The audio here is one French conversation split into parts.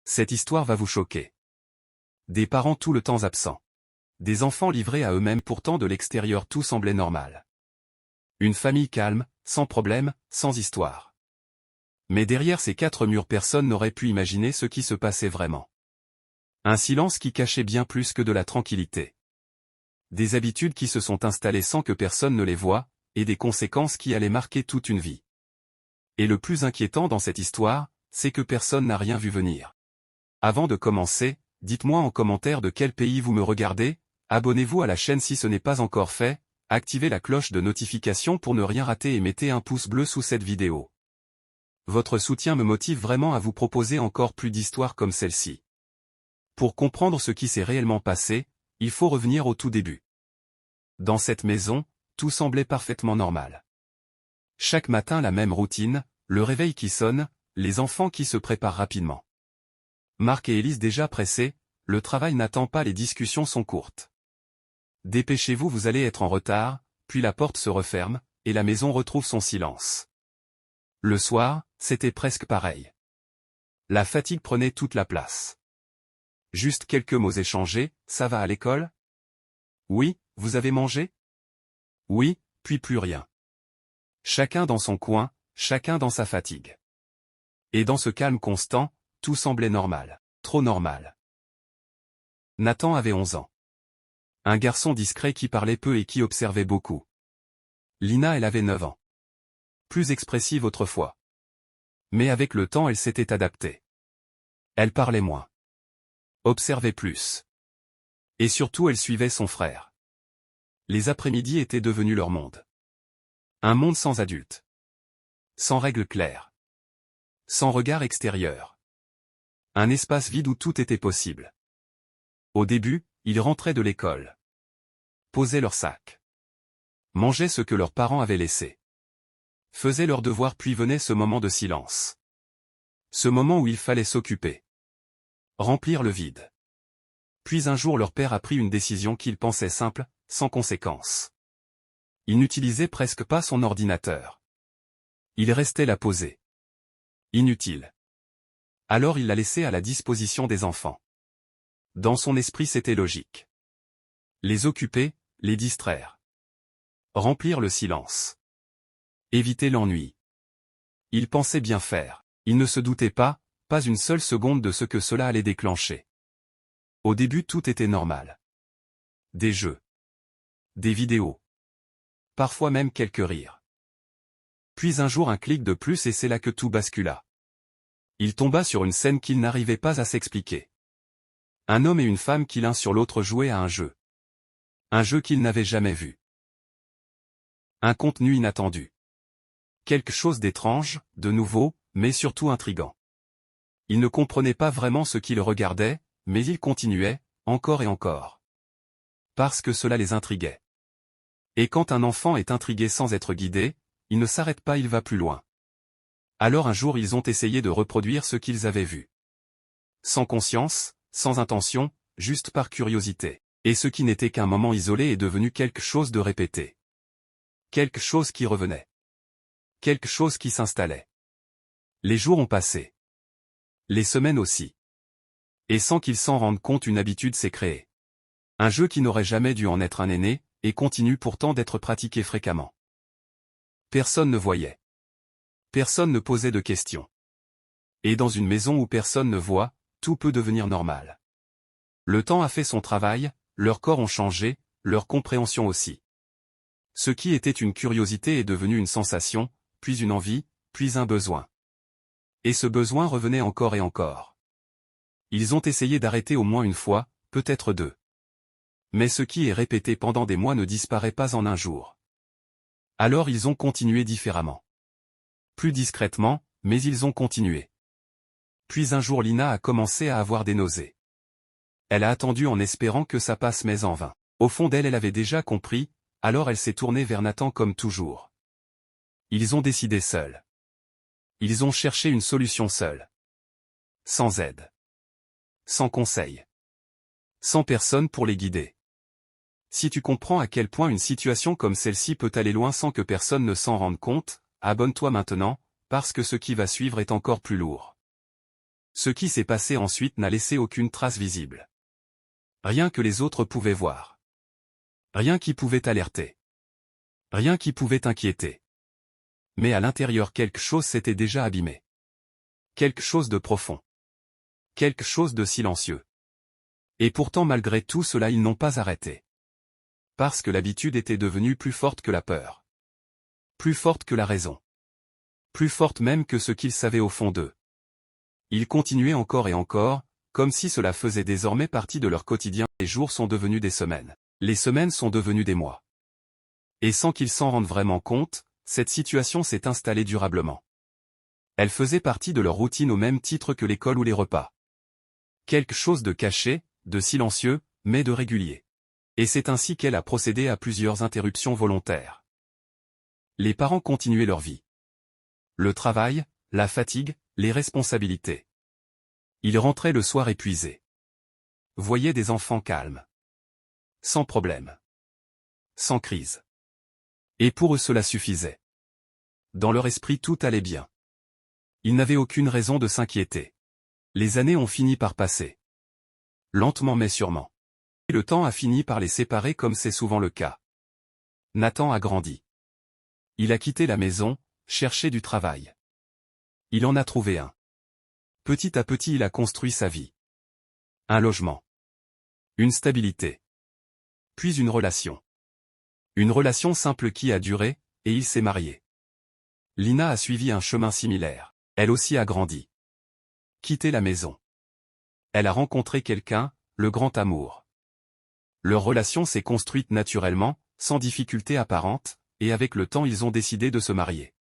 Cette histoire va vous choquer. Des parents tout le temps absents. Des enfants livrés à eux-mêmes, pourtant de l'extérieur tout semblait normal. Une famille calme, sans problème, sans histoire. Mais derrière ces quatre murs, personne n'aurait pu imaginer ce qui se passait vraiment. Un silence qui cachait bien plus que de la tranquillité. Des habitudes qui se sont installées sans que personne ne les voie, et des conséquences qui allaient marquer toute une vie. Et le plus inquiétant dans cette histoire, c'est que personne n'a rien vu venir. Avant de commencer, dites-moi en commentaire de quel pays vous me regardez, abonnez-vous à la chaîne si ce n'est pas encore fait, activez la cloche de notification pour ne rien rater et mettez un pouce bleu sous cette vidéo. Votre soutien me motive vraiment à vous proposer encore plus d'histoires comme celle-ci. Pour comprendre ce qui s'est réellement passé, il faut revenir au tout début. Dans cette maison, tout semblait parfaitement normal. Chaque matin la même routine, le réveil qui sonne, les enfants qui se préparent rapidement. Marc et Élise déjà pressés, le travail n'attend pas, les discussions sont courtes. Dépêchez-vous, vous allez être en retard, puis la porte se referme, et la maison retrouve son silence. Le soir, c'était presque pareil. La fatigue prenait toute la place. Juste quelques mots échangés, ça va à l'école? Oui, vous avez mangé? Oui, puis plus rien. Chacun dans son coin, chacun dans sa fatigue. Et dans ce calme constant, tout semblait normal, trop normal. Nathan avait 11 ans. Un garçon discret qui parlait peu et qui observait beaucoup. Lina, elle avait 9 ans. Plus expressive autrefois. Mais avec le temps, elle s'était adaptée. Elle parlait moins. Observait plus. Et surtout, elle suivait son frère. Les après-midi étaient devenus leur monde. Un monde sans adultes. Sans règles claires. Sans regard extérieur. Un espace vide où tout était possible. Au début, ils rentraient de l'école. Posaient leur sac. Mangeaient ce que leurs parents avaient laissé. Faisaient leurs devoirs, puis venait ce moment de silence. Ce moment où il fallait s'occuper. Remplir le vide. Puis un jour leur père a pris une décision qu'il pensait simple, sans conséquence. Il n'utilisait presque pas son ordinateur. Il restait là posé. Inutile. Alors il l'a laissé à la disposition des enfants. Dans son esprit, c'était logique. Les occuper, les distraire. Remplir le silence. Éviter l'ennui. Il pensait bien faire. Il ne se doutait pas une seule seconde de ce que cela allait déclencher. Au début, tout était normal. Des jeux. Des vidéos. Parfois même quelques rires. Puis un jour un clic de plus et c'est là que tout bascula. Il tomba sur une scène qu'il n'arrivait pas à s'expliquer. Un homme et une femme qui l'un sur l'autre jouaient à un jeu. Un jeu qu'il n'avait jamais vu. Un contenu inattendu. Quelque chose d'étrange, de nouveau, mais surtout intriguant. Il ne comprenait pas vraiment ce qui le regardait, mais il continuait, encore et encore. Parce que cela les intriguait. Et quand un enfant est intrigué sans être guidé, il ne s'arrête pas, il va plus loin. Alors un jour ils ont essayé de reproduire ce qu'ils avaient vu. Sans conscience, sans intention, juste par curiosité. Et ce qui n'était qu'un moment isolé est devenu quelque chose de répété. Quelque chose qui revenait. Quelque chose qui s'installait. Les jours ont passé. Les semaines aussi. Et sans qu'ils s'en rendent compte, une habitude s'est créée. Un jeu qui n'aurait jamais dû en être un aîné, et continue pourtant d'être pratiqué fréquemment. Personne ne voyait. Personne ne posait de questions. Et dans une maison où personne ne voit, tout peut devenir normal. Le temps a fait son travail, leurs corps ont changé, leur compréhension aussi. Ce qui était une curiosité est devenu une sensation, puis une envie, puis un besoin. Et ce besoin revenait encore et encore. Ils ont essayé d'arrêter au moins une fois, peut-être deux. Mais ce qui est répété pendant des mois ne disparaît pas en un jour. Alors ils ont continué différemment. Plus discrètement, mais ils ont continué. Puis un jour Lina a commencé à avoir des nausées. Elle a attendu en espérant que ça passe, mais en vain. Au fond d'elle, elle avait déjà compris, alors elle s'est tournée vers Nathan comme toujours. Ils ont décidé seuls. Ils ont cherché une solution seuls. Sans aide. Sans conseil. Sans personne pour les guider. Si tu comprends à quel point une situation comme celle-ci peut aller loin sans que personne ne s'en rende compte, abonne-toi maintenant, parce que ce qui va suivre est encore plus lourd. Ce qui s'est passé ensuite n'a laissé aucune trace visible. Rien que les autres pouvaient voir. Rien qui pouvait alerter. Rien qui pouvait inquiéter. Mais à l'intérieur quelque chose s'était déjà abîmé. Quelque chose de profond. Quelque chose de silencieux. Et pourtant malgré tout cela ils n'ont pas arrêté. Parce que l'habitude était devenue plus forte que la peur. Plus forte que la raison. Plus forte même que ce qu'ils savaient au fond d'eux. Ils continuaient encore et encore, comme si cela faisait désormais partie de leur quotidien. Les jours sont devenus des semaines. Les semaines sont devenues des mois. Et sans qu'ils s'en rendent vraiment compte, cette situation s'est installée durablement. Elle faisait partie de leur routine au même titre que l'école ou les repas. Quelque chose de caché, de silencieux, mais de régulier. Et c'est ainsi qu'elle a procédé à plusieurs interruptions volontaires. Les parents continuaient leur vie. Le travail, la fatigue, les responsabilités. Ils rentraient le soir épuisés. Voyaient des enfants calmes. Sans problème. Sans crise. Et pour eux cela suffisait. Dans leur esprit tout allait bien. Ils n'avaient aucune raison de s'inquiéter. Les années ont fini par passer. Lentement mais sûrement. Et le temps a fini par les séparer comme c'est souvent le cas. Nathan a grandi. Il a quitté la maison, cherché du travail. Il en a trouvé un. Petit à petit il a construit sa vie. Un logement. Une stabilité. Puis une relation. Une relation simple qui a duré, et il s'est marié. Lina a suivi un chemin similaire. Elle aussi a grandi. Quitté la maison. Elle a rencontré quelqu'un, le grand amour. Leur relation s'est construite naturellement, sans difficulté apparente, et avec le temps ils ont décidé de se marier.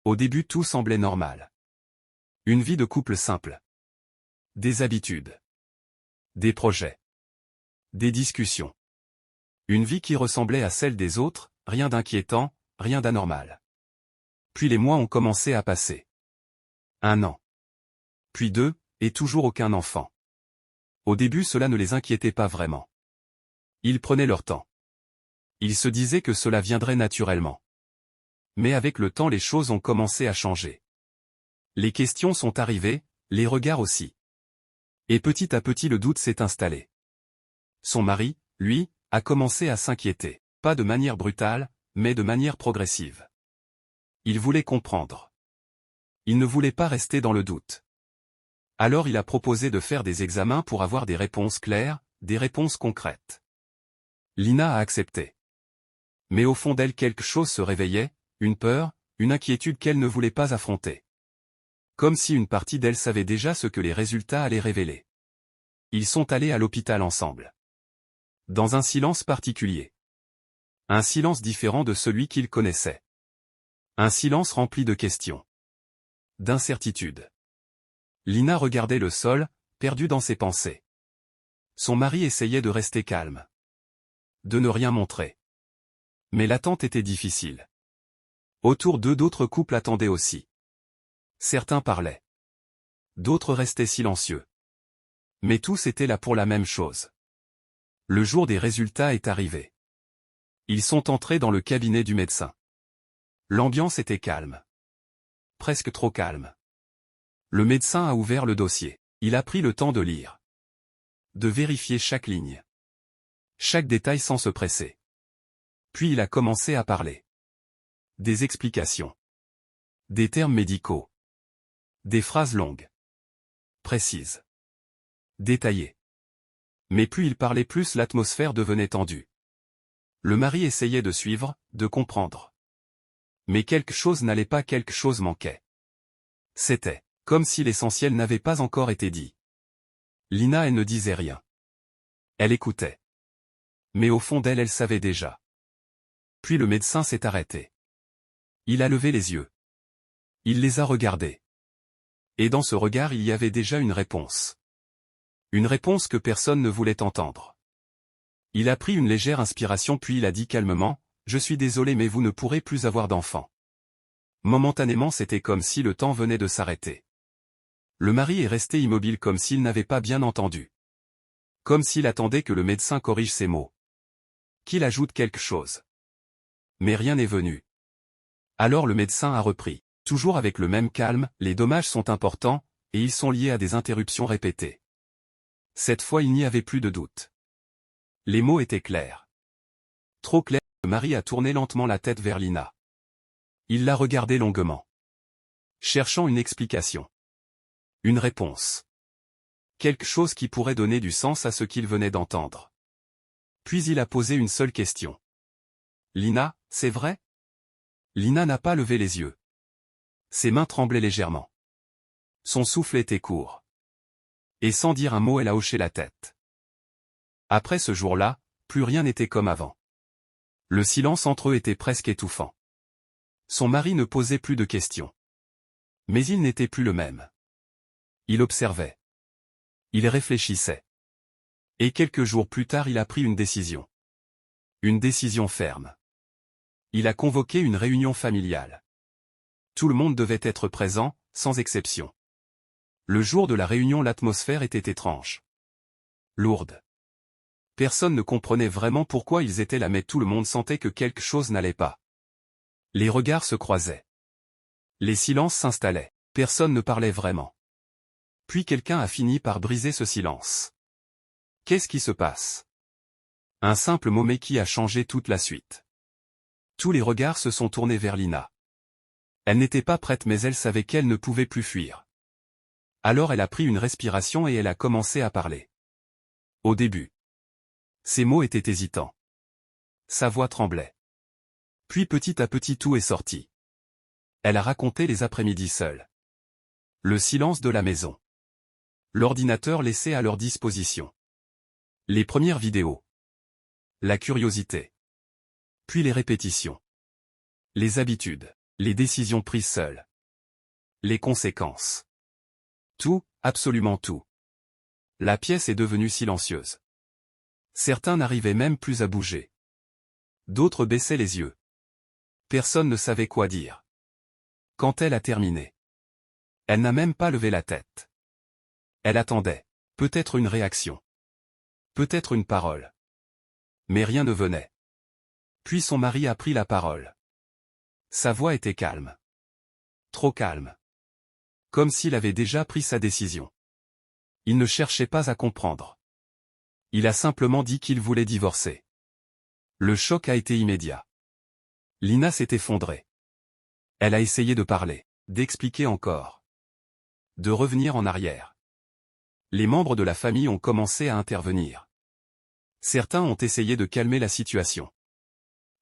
Au début tout semblait normal. Une vie de couple simple. Des habitudes. Des projets. Des discussions. Une vie qui ressemblait à celle des autres, rien d'inquiétant, rien d'anormal. Puis les mois ont commencé à passer. 1 an. Puis 2, et toujours aucun enfant. Au début cela ne les inquiétait pas vraiment. Ils prenaient leur temps. Ils se disaient que cela viendrait naturellement. Mais avec le temps les choses ont commencé à changer. Les questions sont arrivées, les regards aussi. Et petit à petit le doute s'est installé. Son mari, lui, a commencé à s'inquiéter. Pas de manière brutale, mais de manière progressive. Il voulait comprendre. Il ne voulait pas rester dans le doute. Alors il a proposé de faire des examens pour avoir des réponses claires, des réponses concrètes. Lina a accepté. Mais au fond d'elle quelque chose se réveillait, une peur, une inquiétude qu'elle ne voulait pas affronter. Comme si une partie d'elle savait déjà ce que les résultats allaient révéler. Ils sont allés à l'hôpital ensemble. Dans un silence particulier. Un silence différent de celui qu'ils connaissaient. Un silence rempli de questions. D'incertitudes. Lina regardait le sol, perdue dans ses pensées. Son mari essayait de rester calme. De ne rien montrer. Mais l'attente était difficile. Autour d'eux d'autres couples attendaient aussi. Certains parlaient. D'autres restaient silencieux. Mais tous étaient là pour la même chose. Le jour des résultats est arrivé. Ils sont entrés dans le cabinet du médecin. L'ambiance était calme. Presque trop calme. Le médecin a ouvert le dossier. Il a pris le temps de lire. De vérifier chaque ligne. Chaque détail sans se presser. Puis il a commencé à parler. Des explications. Des termes médicaux. Des phrases longues. Précises. Détaillées. Mais plus il parlait plus l'atmosphère devenait tendue. Le mari essayait de suivre, de comprendre. Mais quelque chose n'allait pas, quelque chose manquait. C'était comme si l'essentiel n'avait pas encore été dit. Lina elle ne disait rien. Elle écoutait. Mais au fond d'elle elle savait déjà. Puis le médecin s'est arrêté. Il a levé les yeux. Il les a regardés. Et dans ce regard il y avait déjà une réponse. Une réponse que personne ne voulait entendre. Il a pris une légère inspiration puis il a dit calmement, « Je suis désolé mais vous ne pourrez plus avoir d'enfant. » Momentanément c'était comme si le temps venait de s'arrêter. Le mari est resté immobile comme s'il n'avait pas bien entendu. Comme s'il attendait que le médecin corrige ses mots. Qu'il ajoute quelque chose. Mais rien n'est venu. Alors le médecin a repris. Toujours avec le même calme, les dommages sont importants, et ils sont liés à des interruptions répétées. Cette fois il n'y avait plus de doute. Les mots étaient clairs. Trop clairs que Marie a tourné lentement la tête vers Lina. Il l'a regardée longuement, cherchant une explication. Une réponse. Quelque chose qui pourrait donner du sens à ce qu'il venait d'entendre. Puis il a posé une seule question. Lina, c'est vrai? Lina n'a pas levé les yeux. Ses mains tremblaient légèrement. Son souffle était court. Et sans dire un mot elle a hoché la tête. Après ce jour-là, plus rien n'était comme avant. Le silence entre eux était presque étouffant. Son mari ne posait plus de questions. Mais il n'était plus le même. Il observait. Il réfléchissait. Et quelques jours plus tard il a pris une décision. Une décision ferme. Il a convoqué une réunion familiale. Tout le monde devait être présent, sans exception. Le jour de la réunion l'atmosphère était étrange. Lourde. Personne ne comprenait vraiment pourquoi ils étaient là mais tout le monde sentait que quelque chose n'allait pas. Les regards se croisaient. Les silences s'installaient. Personne ne parlait vraiment. Puis quelqu'un a fini par briser ce silence. Qu'est-ce qui se passe? Un simple mot mais qui a changé toute la suite. Tous les regards se sont tournés vers Lina. Elle n'était pas prête mais elle savait qu'elle ne pouvait plus fuir. Alors elle a pris une respiration et elle a commencé à parler. Au début, ses mots étaient hésitants. Sa voix tremblait. Puis petit à petit tout est sorti. Elle a raconté les après-midi seuls. Le silence de la maison. L'ordinateur laissé à leur disposition. Les premières vidéos. La curiosité. Puis les répétitions. Les habitudes. Les décisions prises seules. Les conséquences. Tout, absolument tout. La pièce est devenue silencieuse. Certains n'arrivaient même plus à bouger. D'autres baissaient les yeux. Personne ne savait quoi dire. Quand elle a terminé, elle n'a même pas levé la tête. Elle attendait. Peut-être une réaction. Peut-être une parole. Mais rien ne venait. Puis son mari a pris la parole. Sa voix était calme. Trop calme. Comme s'il avait déjà pris sa décision. Il ne cherchait pas à comprendre. Il a simplement dit qu'il voulait divorcer. Le choc a été immédiat. Lina s'est effondrée. Elle a essayé de parler, d'expliquer encore. De revenir en arrière. Les membres de la famille ont commencé à intervenir. Certains ont essayé de calmer la situation.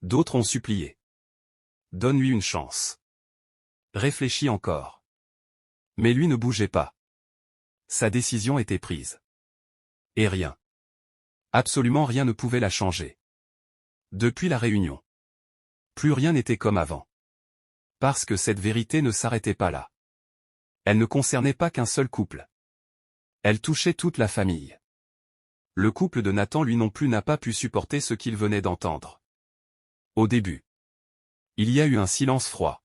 D'autres ont supplié. Donne-lui une chance. Réfléchis encore. Mais lui ne bougeait pas. Sa décision était prise. Et rien. Absolument rien ne pouvait la changer. Depuis la réunion. Plus rien n'était comme avant. Parce que cette vérité ne s'arrêtait pas là. Elle ne concernait pas qu'un seul couple. Elle touchait toute la famille. Le couple de Nathan lui non plus n'a pas pu supporter ce qu'il venait d'entendre. Au début. Il y a eu un silence froid.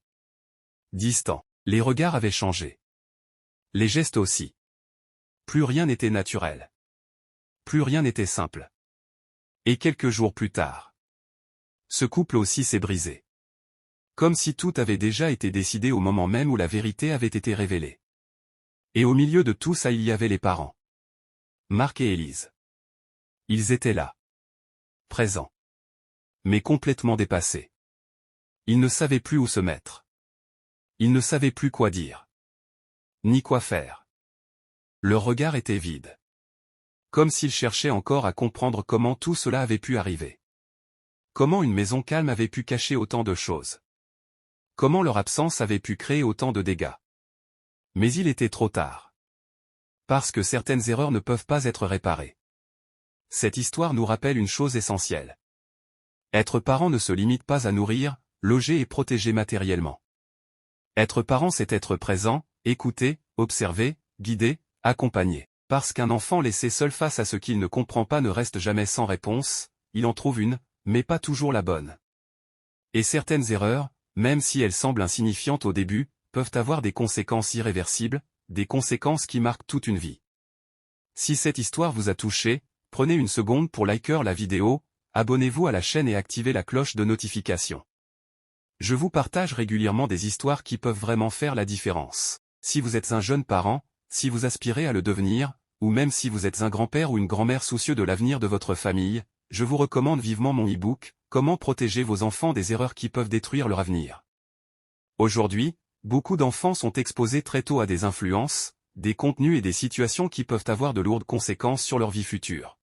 Distant. Les regards avaient changé. Les gestes aussi. Plus rien n'était naturel. Plus rien n'était simple. Et quelques jours plus tard. Ce couple aussi s'est brisé. Comme si tout avait déjà été décidé au moment même où la vérité avait été révélée. Et au milieu de tout ça il y avait les parents. Marc et Élise. Ils étaient là. Présents. Mais complètement dépassés. Ils ne savaient plus où se mettre. Ils ne savaient plus quoi dire. Ni quoi faire. Leur regard était vide. Comme s'ils cherchaient encore à comprendre comment tout cela avait pu arriver. Comment une maison calme avait pu cacher autant de choses. Comment leur absence avait pu créer autant de dégâts. Mais il était trop tard. Parce que certaines erreurs ne peuvent pas être réparées. Cette histoire nous rappelle une chose essentielle. Être parent ne se limite pas à nourrir, loger et protéger matériellement. Être parent c'est être présent, écouter, observer, guider, accompagner. Parce qu'un enfant laissé seul face à ce qu'il ne comprend pas ne reste jamais sans réponse, il en trouve une, mais pas toujours la bonne. Et certaines erreurs, même si elles semblent insignifiantes au début, peuvent avoir des conséquences irréversibles, des conséquences qui marquent toute une vie. Si cette histoire vous a touché, prenez une seconde pour liker la vidéo, abonnez-vous à la chaîne et activez la cloche de notification. Je vous partage régulièrement des histoires qui peuvent vraiment faire la différence. Si vous êtes un jeune parent, si vous aspirez à le devenir, ou même si vous êtes un grand-père ou une grand-mère soucieux de l'avenir de votre famille, je vous recommande vivement mon e-book, Comment protéger vos enfants des erreurs qui peuvent détruire leur avenir. Aujourd'hui, beaucoup d'enfants sont exposés très tôt à des influences, des contenus et des situations qui peuvent avoir de lourdes conséquences sur leur vie future.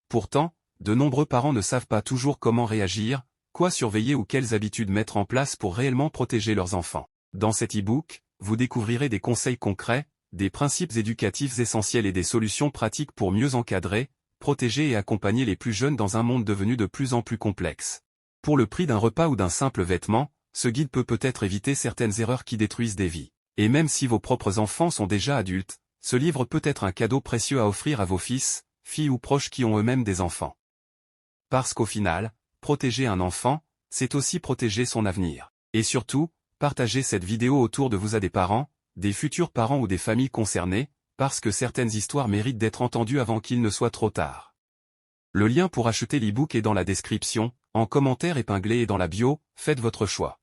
Pourtant, de nombreux parents ne savent pas toujours comment réagir, quoi surveiller ou quelles habitudes mettre en place pour réellement protéger leurs enfants. Dans cet e-book, vous découvrirez des conseils concrets, des principes éducatifs essentiels et des solutions pratiques pour mieux encadrer, protéger et accompagner les plus jeunes dans un monde devenu de plus en plus complexe. Pour le prix d'un repas ou d'un simple vêtement, ce guide peut peut-être éviter certaines erreurs qui détruisent des vies. Et même si vos propres enfants sont déjà adultes, ce livre peut être un cadeau précieux à offrir à vos fils, filles ou proches qui ont eux-mêmes des enfants. Parce qu'au final, protéger un enfant, c'est aussi protéger son avenir. Et surtout, partagez cette vidéo autour de vous à des parents, des futurs parents ou des familles concernées, parce que certaines histoires méritent d'être entendues avant qu'il ne soit trop tard. Le lien pour acheter l'e-book est dans la description, en commentaire épinglé et dans la bio, faites votre choix.